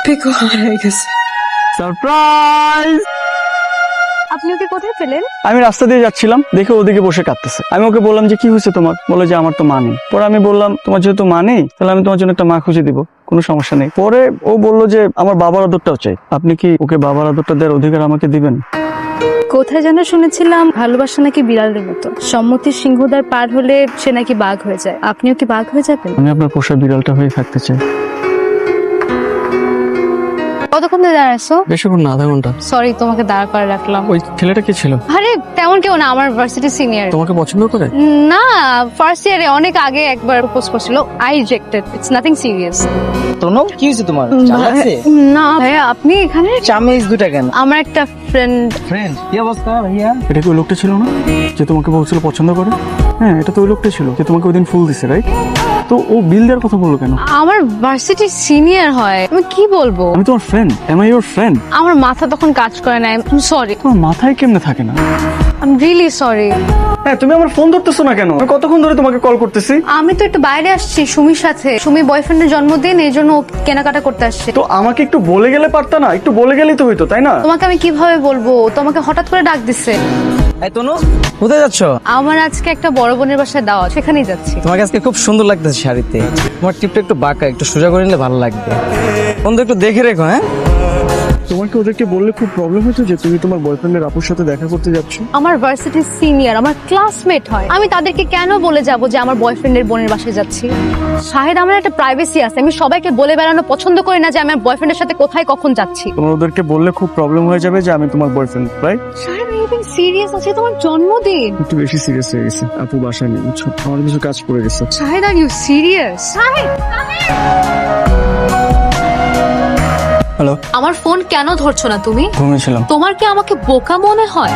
পিকো হারিয়ে গেছে। সারপ্রাইজ! আপনি ওকে কোথায় পেলেন? আমি রাস্তা দিয়ে যাচ্ছিলাম, দেখে ওদিকে বসে কাঁদতেছে। আমি ওকে বললাম যে কি হয়েছে তোমার, বলে যে আমার তো মা নেই। পরে আমি বললাম তোমার যেহেতু মা নেই তাহলে আমি তোমার জন্য একটা মা খুঁজে দিব, কোনো সমস্যা নেই। পরে ও বললো যে আমার বাবার আদরটাও চাই। আপনি কি ওকে বাবার আদরটা দেওয়ার অধিকার আমাকে দিবেন? কোথায় যেন শুনেছিলাম ভালোবাসা নাকি বিড়ালের মতো, সম্মতির সিংহদ্বার পার হলে সে নাকি বাঘ হয়ে যায়। আপনিও কি বাঘ হয়ে যাবেন? আমি আপনার পোষা বিড়ালটা হয়ে থাকতে চাই। কতক্ষণ ধরে দাঁড়াইছো? বেশিক্ষণ না, আধা ঘন্টা। সরি তোমাকে দাঁড় করে রাখলাম। ওই ছেলেটা কি ছিল? আরে তেমন কেউ না, আমার ভার্সিটি সিনিয়র। তোমাকে পছন্দ করে? না, ফার্স্ট ইয়ারে অনেক আগে একবার প্রপোজ করছিল, I rejected. It's nothing serious. তোনো, কি হয়েছে তোমার? চাপ লাগছে? না ভাইয়া, আপনি এখানে? চামেজ দুটা কেন? আমার একটা ফ্রেন্ড। ফ্রেন্ড, কি অবস্থা ভাইয়া? এটা কি ওই লোকটা ছিল না যে তোমাকে বলছিল পছন্দ করে? হ্যাঁ, এটা তো ওই লোকটা ছিল যে তোমাকে ওই দিন ফুল দিছে, রাইট? তো ও বিল দেওয়ার কথা বললো কেন? আমার ভার্সিটি সিনিয়র হয়, আমি কি বলবো? আমি তোমার friend, am I your friend? আমার মাথা তখন কাজ করে না, সরি। তোমার মাথায় কেমনে থাকে না? I am really sorry. হ্যাঁ, তুমি আমার ফোন ধরতেছো না কেন? আমি কতক্ষণ ধরে তোমাকে কল করতেছি। আমি তো একটু বাইরে আসছি সুমির সাথে, সুমি বয়ফ্রেন্ডের জন্মদিন, এই জন্য ও কেনাকাটা করতে আসছে। তো আমাকে একটু বলে গেলে পারতা না? একটু বলে গেলেই তো হইতো, তাই না? তোমাকে আমি কিভাবে বলবো? তোমাকে হঠাৎ করে ডাক দিচ্ছে। এই তোনো, কোথায় যাচ্ছ? আমার আজকে একটা বড় বোনের বাসায় দাওয়াত, সেখানেই যাচ্ছি। তোমাকে আজকে খুব সুন্দর লাগতেছে শাড়িতে। তোমার টিপটা একটু বাঁকা, একটু সোজা করে নিলে ভালো লাগবে। বন্ধু একটু দেখে রেখো, হ্যাঁ? তোমাকে ওদেরকে বললে খুব প্রবলেম হতো যে তুমি তোমার বয়ফ্রেন্ডের আপুর সাথে দেখা করতে যাচ্ছ। আমার ভার্সিটির সিনিয়র, আমার ক্লাসমেট হয়, আমি তাদেরকে কেন বলে যাব যে আমার বয়ফ্রেন্ডের বোনের বাসায় যাচ্ছি? শাহেদ, আমার একটা প্রাইভেসি আছে, আমি সবাইকে বলে বেড়ানো পছন্দ করি না যে আমার বয়ফ্রেন্ডের সাথে কোথায় কখন যাচ্ছি। তোমার ওদেরকে বললে খুব প্রবলেম হয়ে যাবে যে আমি তোমার boyfriend, right? Shahed, anything serious আছে? তোমার জন্মদিন। একটু বেশি সিরিয়াস হয়ে গেছে। আপু বাসায় নেই, বুঝছো? আমার কিছু কাজ পড়ে গেছে। Shahed, are you serious? Shahed, hello, আমার ফোন কেন ধরছো না তুমি? ঘুমিয়েছিলাম। তোমার কি আমাকে বোকা মনে হয়?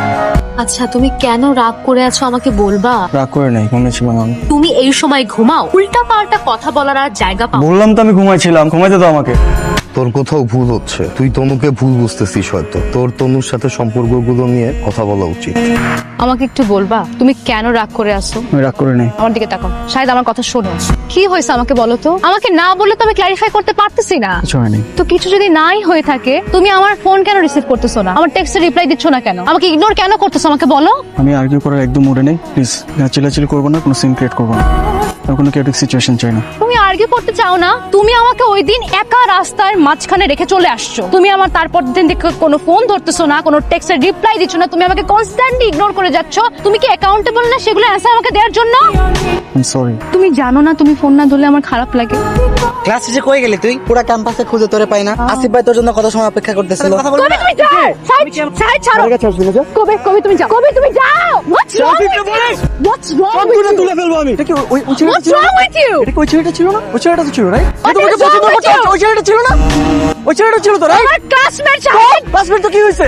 আচ্ছা, তুমি কেন রাগ করে আছো আমাকে বলবা? রাগ করে নাই, ঘুমিয়েছিলাম আমি। তুমি এই সময় ঘুমাও? উল্টা পাল্টা কথা বলার আর জায়গা পাও? বললাম তো আমি ঘুমাইছিলাম, ঘুমাইতে দাও আমাকে। তোর কোথাও ভুল হচ্ছে, তুই তনুকে ভুল বুঝতেছিস হয়তো। তোর তনুর সাথে সম্পর্কগুলো নিয়ে কথা বলা উচিত। আমাকে একটু বলবা তুমি কেন রাগ করে আছো? আমি রাগ করে নাই। আমার দিকে তাকাও, শায়দ আমার কথা শোনো। কি হয়েছে আমাকে বলো তো? আমাকে না বললে তো আমি ক্ল্যারিফাই করতে পারতেছি না। কিছু হয়নি। তো কিছু যদি নাই হয়ে থাকে, তুমি আমার ফোন কেন রিসিভ করতেছো না? আমার টেক্সটে রিপ্লাই দিচ্ছ না কেন? আমাকে ইগনোর কেন করতেছো আমাকে বলো। আমি আর্গিউ করার একদম মুডে নেই, প্লিজ। চিল্লাচিল্লি করবো না, কোনো সিন ক্রিয়েট করবো না। আমি কোনো কেটিক সিচুয়েশন চাই না। তুমি আর্গিউ করতে চাও না? তুমি আমাকে ওই দিন একা রাস্তার মাঝখানে রেখে চলে আসছো। তুমি আমার তারপর দিন দেখে কোনো ফোন ধরতেছো না, কোনো টেক্সটের রিপ্লাই দিচ্ছ না, তুমি আমাকে কনস্ট্যান্টলি ইগনোর করে যাচ্ছ। তুমি কি অ্যাকাউন্টেবল না সেগুলো অ্যান্সার আমাকে দেওয়ার জন্য? I am sorry. তুমি জানো না তুমি ফোন না ধরলে আমার খারাপ লাগে। ক্লাস শেষে কই গেলি তুই? পুরো ক্যাম্পাসে খুঁজে তোরে পাই না। আসিফ ভাই তোর জন্য কত সময় অপেক্ষা করতেছিল। কবে তুমি যাও? সাইড ছাড়ো। কবে তুমি যাও? কবে তুমি যাও? What's wrong with you? What's wrong with you? তুলে ফেলবো আমি। এটা কি ওই ছেলেটা What's ছিল না? wrong with you? এটা কি ওই ছেলেটা ছিল না? ওই ছেলেটা তো ছিল, রাইট? What তোমাকে is wrong পছন্দ with করতে you? ওই ছেলেটা ছিল না? ওই ছেলেটা ছিল তো, রাইট? আমার ক্লাসমেট ছাড়ো। ক্লাসমেট তো কি হয়েছে?